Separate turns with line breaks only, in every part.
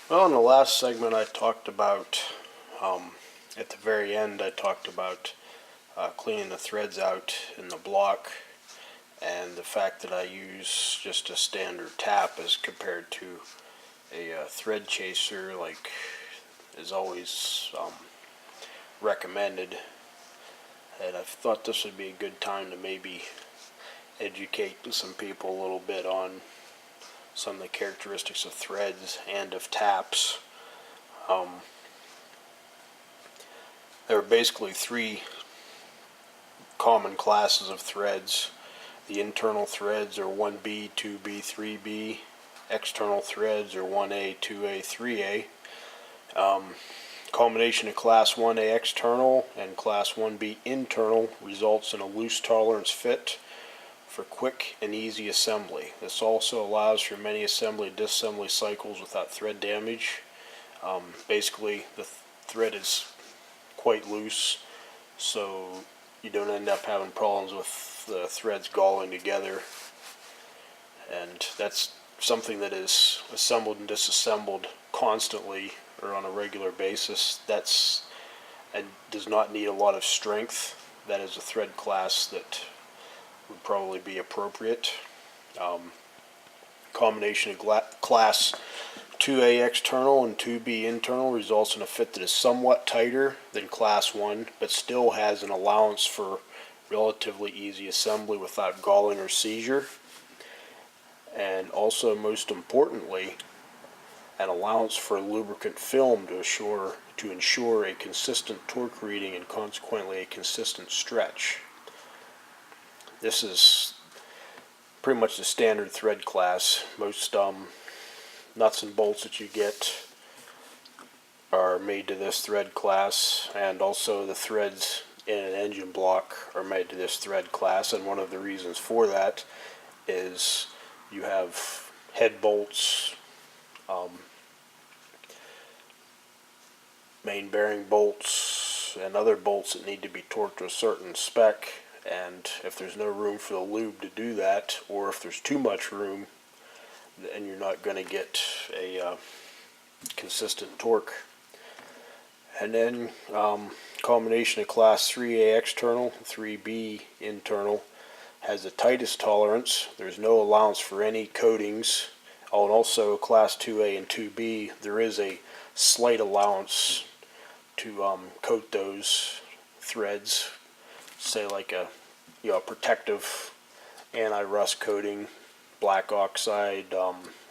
Well, in the last segment I talked about, at the very end I talked about cleaning the threads out in the block and the fact that I use just a standard tap as compared to a thread chaser like is always recommended. And I thought this would be a good time to maybe educate some people a little bit on some of the characteristics of threads and of taps. There are basically three common classes of threads. The internal threads are 1B, 2B, 3B. External threads are 1A, 2A, 3A. Combination of Class 1A external and Class 1B internal results in a loose tolerance fit for quick and easy assembly. This also allows for many assembly and disassembly cycles without thread damage. Basically, the thread is quite loose, so you don't end up having problems with the threads galling together. And that's something that is assembled and disassembled constantly or on a regular basis. And does not need a lot of strength. That is a thread class that would probably be appropriate. Combination of class 2A external and 2B internal results in a fit that is somewhat tighter than class 1, but still has an allowance for relatively easy assembly without galling or seizure. And also, most importantly, an allowance for lubricant film to ensure a consistent torque reading and consequently a consistent stretch. This is pretty much the standard thread class. Most nuts and bolts that you get are made to this thread class, and also the threads in an engine block are made to this thread class. And one of the reasons for that is you have head bolts, main bearing bolts, and other bolts that need to be torqued to a certain spec. And if there's no room for the lube to do that, or if there's too much room, then you're not going to get a consistent torque. And then combination of class 3A external, 3B internal has the tightest tolerance. There's no allowance for any coatings. Oh, and also class 2A and 2B, there is a slight allowance to coat those threads, say like a protective anti-rust coating, black oxide,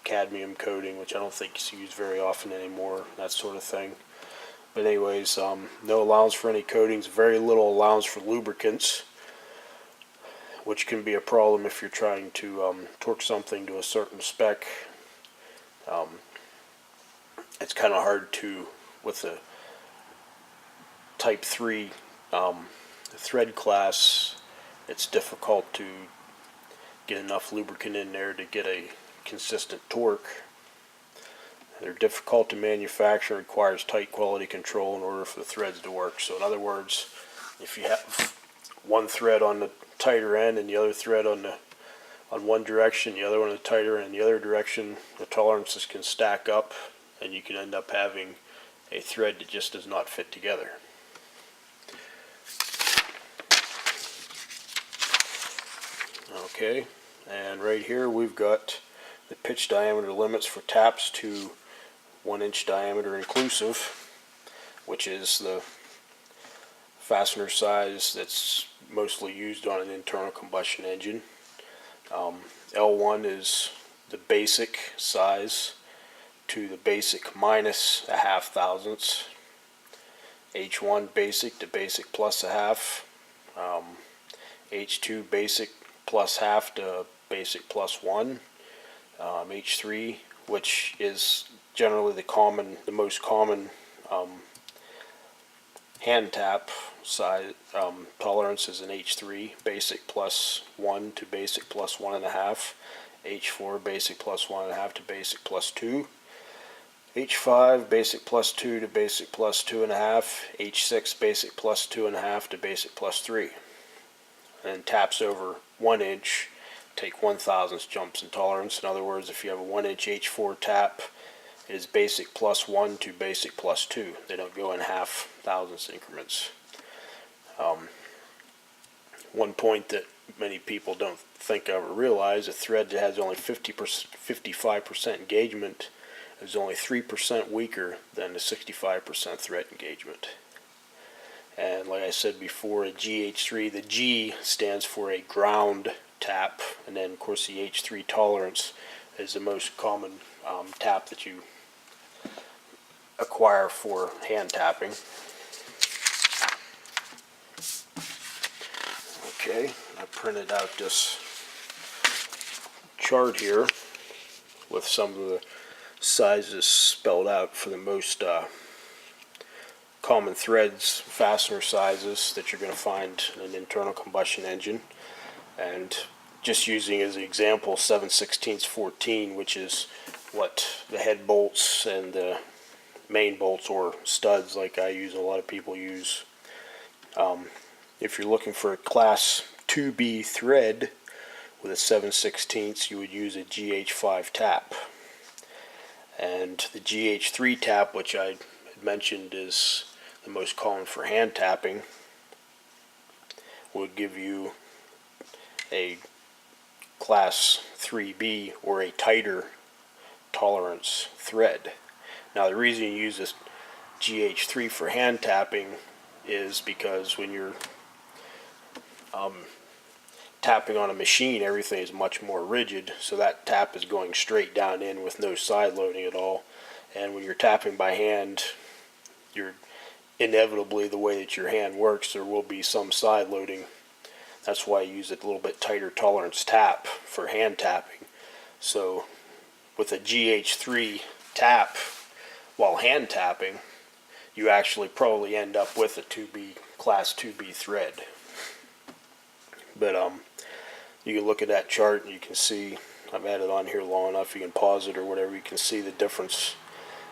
cadmium coating, which I don't think is used very often anymore, that sort of thing. But anyways, no allowance for any coatings, very little allowance for lubricants, which can be a problem if you're trying to torque something to a certain spec. It's kind of hard to, with the Type 3 thread class, it's difficult to get enough lubricant in there to get a consistent torque. They're difficult to manufacture and requires tight quality control in order for the threads to work. So in other words, if you have one thread on the tighter end and the other thread on one direction, the other one on the tighter end, the other direction, the tolerances can stack up and you can end up having a thread that just does not fit together. Okay, and right here we've got the pitch diameter limits for taps to 1 inch diameter inclusive, which is the fastener size that's mostly used on an internal combustion engine. L1 is the basic size to the basic minus a half thousandths. H1 basic to basic plus a half. H2 basic plus half to basic plus 1. H3, which is generally the most common hand tap size tolerance, is an H3 basic plus 1 to basic plus 1.5. H4 basic plus 1.5 to basic plus 2. H5 basic plus 2 to basic plus 2.5. H6 basic plus 2.5 to basic plus 3. And taps over 1 inch take 1/1000th jumps in tolerance. In other words, if you have a 1 inch H4 tap is basic +1 to basic +2. They don't go in half thousandths increments. One point that many people don't think of or realize, a thread that has only 55% engagement is only 3% weaker than the 65% thread engagement. And like I said before, a Gh3, the G stands for a ground tap, and then of course the H3 tolerance is the most common tap that you acquire for hand tapping. Okay, I printed out this chart here with some of the sizes spelled out for the most common threads, fastener sizes that you're going to find in an internal combustion engine. And just using as an example 7/16 14, which is what the head bolts and the main bolts or studs like I use, a lot of people use. If you're looking for a class 2B thread with a 7/16, you would use a Gh5 tap. And the Gh3 tap, which I had mentioned is the most common for hand tapping, would give you a class 3B or a tighter tolerance thread. Now the reason you use this Gh3 for hand tapping is because when you're tapping on a machine, everything is much more rigid, so that tap is going straight down in with no side loading at all. And when you're tapping by hand, you're inevitably, the way that your hand works, there will be some side loading. That's why I use a little bit tighter tolerance tap for hand tapping. So with a Gh3 tap while hand tapping, you actually probably end up with a class 2B thread. But you can look at that chart and you can see, I've had it on here long enough, you can pause it or whatever, you can see the difference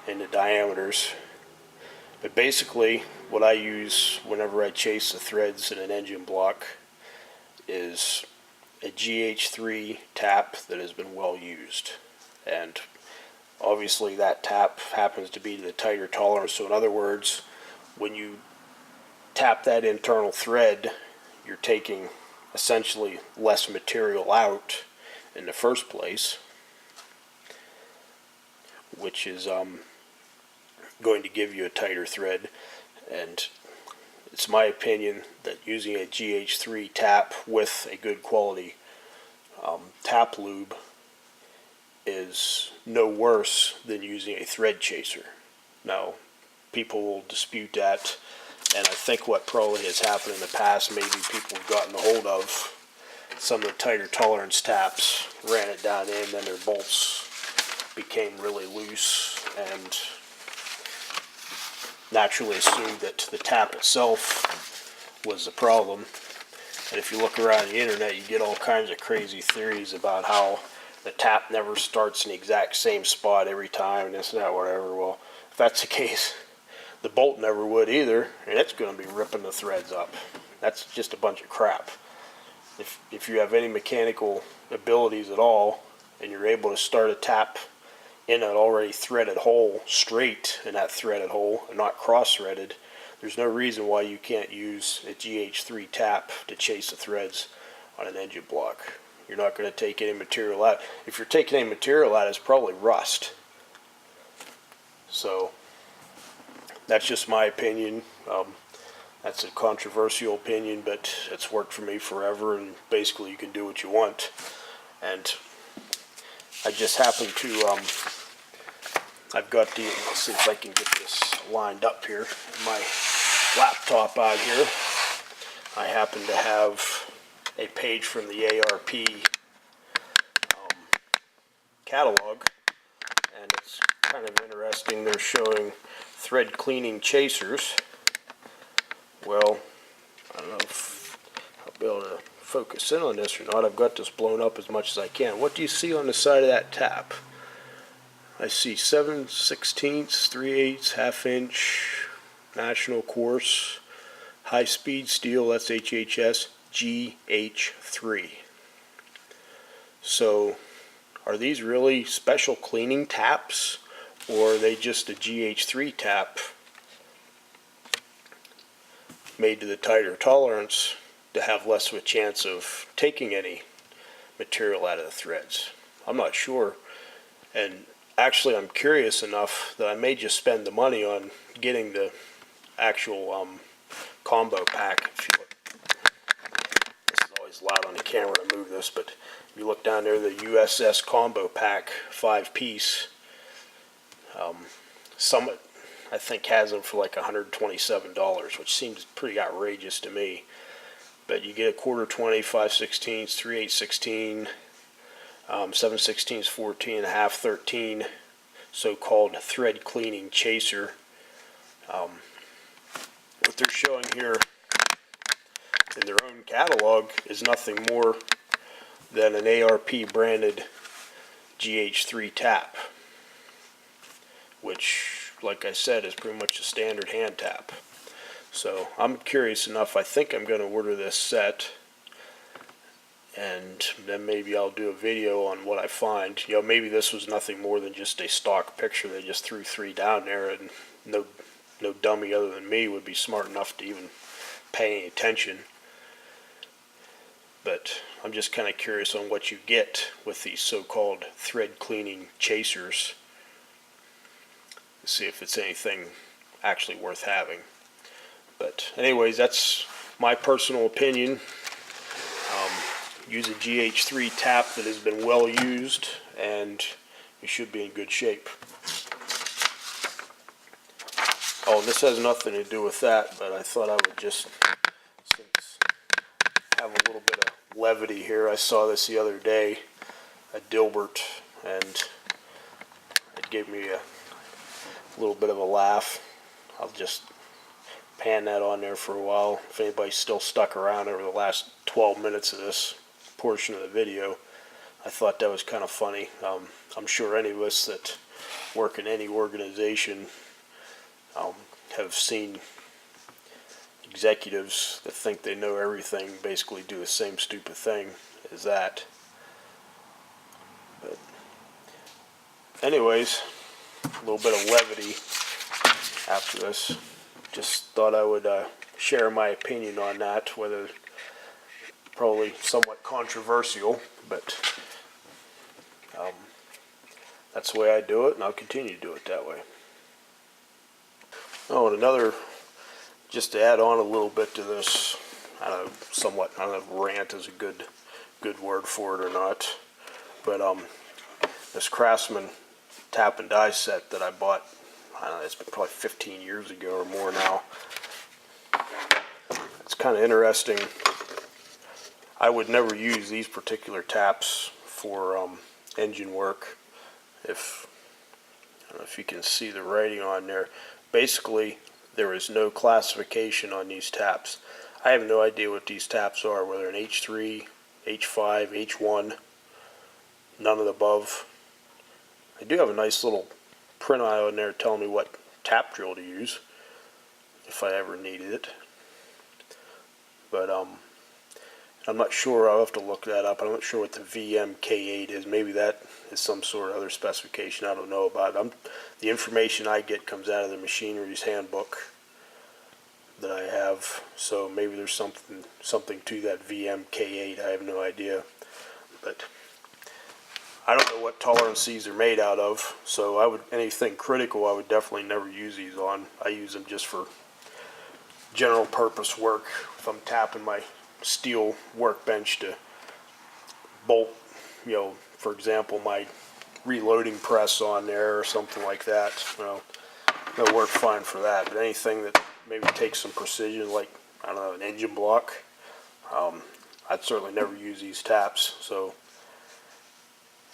in the diameters. But basically what I use whenever I chase the threads in an engine block is a Gh3 tap that has been well used. And obviously that tap happens to be the tighter tolerance, so in other words, when you tap that internal thread, you're taking essentially less material out in the first place, which is going to give you a tighter thread. And it's my opinion that using a Gh3 tap with a good quality tap lube is no worse than using a thread chaser. Now, people will dispute that, and I think what probably has happened in the past, maybe people have gotten a hold of some of the tighter tolerance taps, ran it down in, then their bolts became really loose, and naturally assumed that the tap itself was the problem. And if you look around the internet, you get all kinds of crazy theories about how the tap never starts in the exact same spot every time, and this and that, whatever. Well, if that's the case, the bolt never would either, and it's going to be ripping the threads up. That's just a bunch of crap. If you have any mechanical abilities at all, and you're able to start a tap in an already threaded hole straight in that threaded hole and not cross-threaded, there's no reason why you can't use a Gh3 tap to chase the threads on an engine block. You're not going to take any material out. If you're taking any material out, it's probably rust. So that's just my opinion. That's a controversial opinion, but it's worked for me forever, and basically you can do what you want. And I just happen to, I've got the, let's see if I can get this lined up here, my laptop out here. I happen to have a page from the ARP catalog, and it's kind of interesting. They're showing thread cleaning chasers. Well, I don't know if I'll be able to focus in on this or not. I've got this blown up as much as I can. What do you see on the side of that tap? I see 7/16, 3/8, half-inch, national course, high-speed steel, that's HHS, Gh3. So, are these really special cleaning taps or are they just a Gh3 tap made to the tighter tolerance to have less of a chance of taking any material out of the threads? I'm not sure, and actually I'm curious enough that I may just spend the money on getting the actual combo pack. If you look, this is always loud on the camera to move this, but if you look down there, the USS combo pack 5-piece, Summit I think has them for like $127, which seems pretty outrageous to me. But you get a 1/4 20, 5/16, 3/8 7/16, 14 1/2, 13, so-called thread cleaning chaser. What they're showing here in their own catalog is nothing more than an ARP branded Gh3 tap, which, like I said, is pretty much a standard hand tap. So I'm curious enough, I think I'm going to order this set, and then maybe I'll do a video on what I find. You know, maybe this was nothing more than just a stock picture. They just threw 3 down there, and no dummy other than me would be smart enough to even pay any attention. But I'm just kind of curious on what you get with these so-called thread cleaning chasers, to see if it's anything actually worth having. But anyways, that's my personal opinion. Use a Gh3 tap that has been well used, and you should be in good shape. Oh, and this has nothing to do with that, but I thought I would just have a little bit of levity here. I saw this the other day at Dilbert, and it gave me a little bit of a laugh. I'll just pan that on there for a while. If anybody's still stuck around over the last 12 minutes of this portion of the video, I thought that was kind of funny. I'm sure any of us that work in any organization have seen executives that think they know everything basically do the same stupid thing as that. But anyways, a little bit of levity after this. Just thought I would share my opinion on that, whether probably somewhat controversial, but that's the way I do it, and I'll continue to do it that way. Oh, and another, just to add on a little bit to this, I don't know if rant is a good word for it or not, but this Craftsman tap and die set that I bought, I don't know, it's been probably 15 years ago or more now. It's kind of interesting. I would never use these particular taps for engine work. I don't know if you can see the writing on there. Basically, there is no classification on these taps. I have no idea what these taps are, whether an H3, H5, H1, none of the above. I do have a nice little printout on there telling me what tap drill to use if I ever needed it. But I'm not sure. I'll have to look that up. I'm not sure what the VMK8 is. Maybe that is some sort of other specification I don't know about. The information I get comes out of the Machinery's Handbook that I have. So maybe there's something to that VMK8. I have no idea. But I don't know what tolerances are made out of. So anything critical I would definitely never use these on. I use them just for general purpose work. If I'm tapping my steel workbench to bolt, for example, my reloading press on there or something like that, they'll work fine for that. But anything that maybe takes some precision, like, I don't know, an engine block, I'd certainly never use these taps. So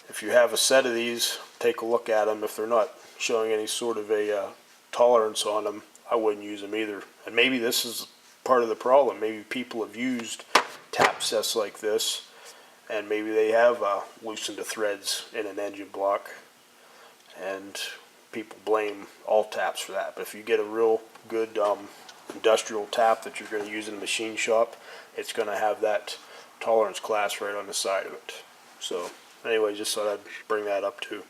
if you have a set of these, take a look at them. If they're not showing any sort of a tolerance on them, I wouldn't use them either. And maybe this is part of the problem. Maybe people have used tap sets like this, and maybe they have loosened the threads in an engine block, and people blame all taps for that. But if you get a real good industrial tap that you're going to use in a machine shop, it's going to have that tolerance class right on the side of it. So anyway, just thought I'd bring that up too.